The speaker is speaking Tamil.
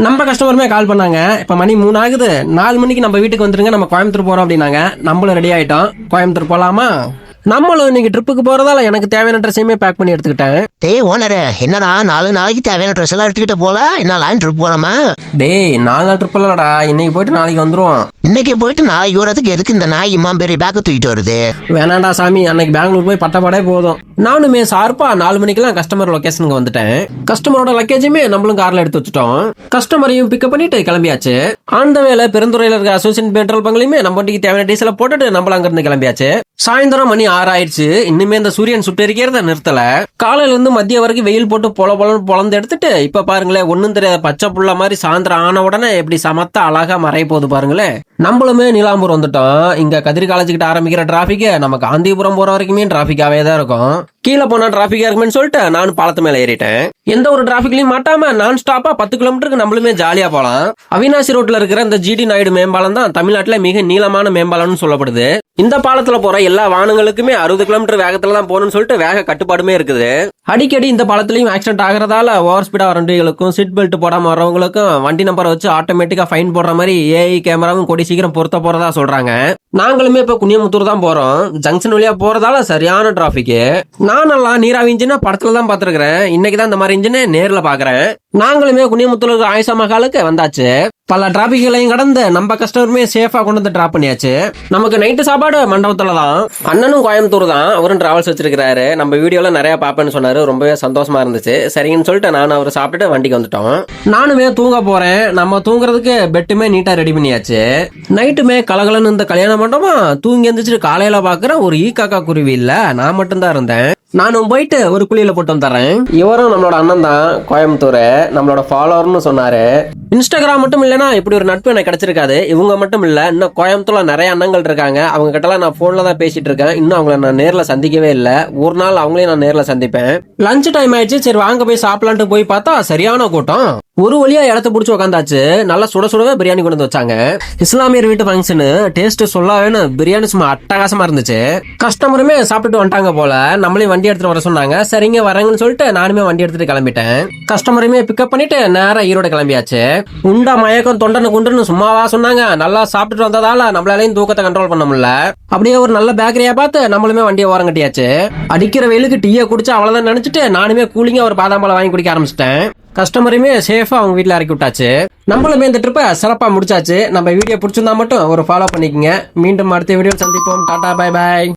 நம்ம கஸ்டமருமே கால் பண்ணாங்க. இப்ப மணி 3 ஆகுது, 4 மணிக்கு நம்ம வீட்டுக்கு வந்துருங்க, நம்ம கோயம்புத்தூர் போறோம் அப்படின்னாங்க. நம்மளும் ரெடி ஆயிட்டோம். கோயம்புத்தூர் போலாமா? நம்மளும் இன்னைக்கு ட்ரிப்புக்கு போறதால எனக்கு தேவையான ட்ரெஸ்ஸையுமே பேக் பண்ணி எடுத்துக்கிட்டேன். டேய் ஓனரே, என்னடா 4 நாளைக்கு தேவையான ட்ரெஸ் எல்லாம் எடுத்துக்கிட்ட போல, என்ன லாங் ட்ரிப் போலாமா? டேய் 4 நாள் ட்ரிப் இல்லடா, இன்னைக்கு போயிட்டு நாளைக்கு வந்துருவோம். இன்னைக்கு போயிட்டு நாளைக்கு வரதுக்கு எதுக்கு இந்த நாய் இம்மா பெரிய பேக்க தூக்கிட்டு வருது? வேணாண்டா சாமி, அன்னைக்கு பெங்களூர் போய் பட்டப்பாடே போதும். நானுமே ஷார்ப்பா 4 மணிக்கெல்லாம் கஸ்டமர் லொகேஷனுக்கு வந்துட்டேன். கஸ்டமரோட லக்கேஜுமே நம்மளும் கார்ல எடுத்து வச்சுட்டோம். கஸ்டமரையும் பிக்கப் பண்ணிட்டு கிளம்பியாச்சு. அந்த வேலை பெருந்துறையில இருக்க அசோசியேஷன் பெட்ரோல் பங்க்லயுமே நம்ம வண்டிக்கு தேவையான டீசலை போட்டுட்டு நம்மள அங்க இருந்து கிளம்பியாச்சு. சாயந்தரம் மணி 6 ஆயிடுச்சு. இன்னுமே இந்த சூரியன் சுட்டு இருக்கிறத நிறுத்தல. காலையில இருந்து மதியம் வரைக்கும் வெயில் போட்டு பொலந்து எடுத்துட்டு இப்ப பாருங்களேன், ஒண்ணும் தெரியாத பச்சை புள்ள மாதிரி சாயந்தரம் ஆன உடனே எப்படி சமத்த அழகா மறைய போகுது பாருங்களேன். நம்மளுமே நீலாம்பூர் வந்துட்டோம். இங்க கதிரி காலேஜ் கிட்ட ஆரம்பிக்கிற டிராபிக் நம்ம காந்திபுரம் போற வரைக்குமே டிராபிக்காவே தான் இருக்கும். கீழே போனா டிராபிக்கா இருக்குன்னு சொல்லிட்டு நான் பாலத்து மேல ஏறிட்டேன். எந்த ஒரு டிராபிக்லயும் மாட்டாம நான் ஸ்டாப்பா 10 கிலோமீட்டருக்கு நம்மளுமே ஜாலியா போலாம். அவினாசி ரோட்ல இருக்கிற இந்த ஜிடி நாயுடு மேம்பாலம் தான் தமிழ்நாட்டுல மிக நீளமான மேம்பாலம்னு சொல்லப்படுது. இந்த பாலத்துல போற எல்லா வாகனங்களுக்குமே 60 கிலோமீட்டர் வேகத்துல தான் போகணும்னு சொல்லிட்டு வேக கட்டுப்பாடுமே இருக்குது. அடிக்கடி இந்த பாலத்திலையும் ஆக்சிடென்ட் ஆகிறதால ஓவர் ஸ்பீடா வர வண்டிகளுக்கும் சீட் பெல்ட் போடாம வரவங்களுக்கும் வண்டி நம்பரை வச்சு ஆட்டோமேட்டிக்கா ஃபைன் போடுற மாதிரி ஏஐ கேமராவும் கூடி சீக்கிரம் பொருத்த போறதா சொல்றாங்க. நாங்களுமே இப்ப குனியமுத்தூர் தான் போறோம். ஜங்ஷன் வழியா போறதால சரியான டிராபிக். நான் நல்லா நீராவி இன்ஜினா படத்துல தான் பாத்துருக்கேன். இன்னைக்குதான் இந்த மாதிரி இன்ஜினை நேர்ல பாக்குறேன். நாங்களுமே குனியமுத்தூர் ஆயிஷா மகாலுக்கு வந்தாச்சு. பல டிராபிக்களையும் கடந்து நம்ம கஸ்டமருமே சேஃபா கொண்டு வந்து டிராப் பண்ணியாச்சு. நமக்கு நைட்டு சாப்பாடு மண்டபத்துல தான். அண்ணனும் கோயம்புத்தூர் தான், அவரும் டிராவல்ஸ் வச்சிருக்காரு. நம்ம வீடியோல நிறைய பாப்பேன்னு சொன்னாரு. ரொம்பவே சந்தோஷமா இருந்துச்சு. சரின்னு சொல்லிட்டு நானும் அவர் சாப்பிட்டுட்டு வண்டிக்கு வந்துட்டோம். நானுமே தூங்க போறேன். நம்ம தூங்குறதுக்கு பெட்டுமே நீட்டா ரெடி பண்ணியாச்சு. நைட்டுமே கலகலன்னு இந்த கல்யாண மண்டபம் தூங்கி எந்திரிச்சிட்டு காலையில பாக்குற ஒரு ஈக்காக்கா குருவி இல்ல, நான் மட்டும்தான் இருந்தேன். நானும் போயிட்டு ஒரு குழியில போட்டு வந்துறேன். இவரும் நம்மளோட அண்ணன் தான், கோயம்புத்தூர், நம்மளோட ஃபாலோவர்னு சொன்னாரு. இன்ஸ்டாகிராம் மட்டும் இல்லைன்னா இப்படி ஒரு நட்பு எனக்கு கிடைச்சிருக்காது. இவங்க மட்டும் இல்ல, இன்னும் கோயம்புத்தூர்ல நிறைய அண்ணங்கள் இருக்காங்க. அவங்க கிட்டலாம் நான் போன்ல தான் பேசிட்டு இருக்கேன். இன்னும் அவங்கள நான் நேர்ல சந்திக்கவே இல்லை. ஒரு நாள் அவங்களையும் நான் நேர்ல சந்திப்பேன். லஞ்ச் டைம் ஆயிடுச்சு. சரி வாங்க போய் சாப்பிடலான்ட்டு போய் பார்த்தா சரியான கூட்டம். ஒரு வழியா இடத்த புடிச்சு உட்காந்தாச்சு. நல்லா சுட சுடவே பிரியாணி கொண்டு வந்து வச்சாங்க. இஸ்லாமியர் வீட்டு ஃபங்க்ஷனு, டேஸ்ட் சொல்லாவேன்னு பிரியாணி சும்மா அட்டகாசமா இருந்துச்சு. கஸ்டமருமே சாப்பிட்டுட்டு வந்துட்டாங்க போல. நம்மளையும் வண்டி எடுத்துட்டு வர சொன்னாங்க. சரிங்க வரேங்கன்னு சொல்லிட்டு நானுமே வண்டி எடுத்துட்டு கிளம்பிட்டேன். கஸ்டமருமே பிக்கப் பண்ணிட்டு நேரா ஈரோடு கிளம்பியாச்சு. உண்டா மயக்கம் தொண்டனு குண்டுன்னு சும்மாவா சொன்னாங்க. நல்லா சாப்பிட்டுட்டு வந்ததால நம்மளாலையும் தூக்கத்தை கண்ட்ரோல் பண்ண முடியல. அப்படியே ஒரு நல்ல பேக்கரியா பார்த்து நம்மளுமே வண்டியை ஓரம் கட்டியாச்சு. அடிக்கிற வெயிலுக்கு டீயை குடிச்சு அவ்வளவுதான் நினைச்சிட்டு நானுமே கூலிங்கா ஒரு பாதாம் பாலை வாங்கி குடிக்க ஆரம்பிச்சிட்டேன். கஸ்டமருமே சேஃபா அவங்க வீட்டுல இறக்கி விட்டாச்சு. நம்மளுமே இந்த ட்ரிப்பை சிறப்பா முடிச்சாச்சு. நம்ம வீடியோ பிடிச்சிருந்தா மட்டும் ஒரு ஃபாலோ பண்ணிக்கங்க. மீண்டும் அடுத்த வீடியோ சந்திப்போம். Tata, bye bye.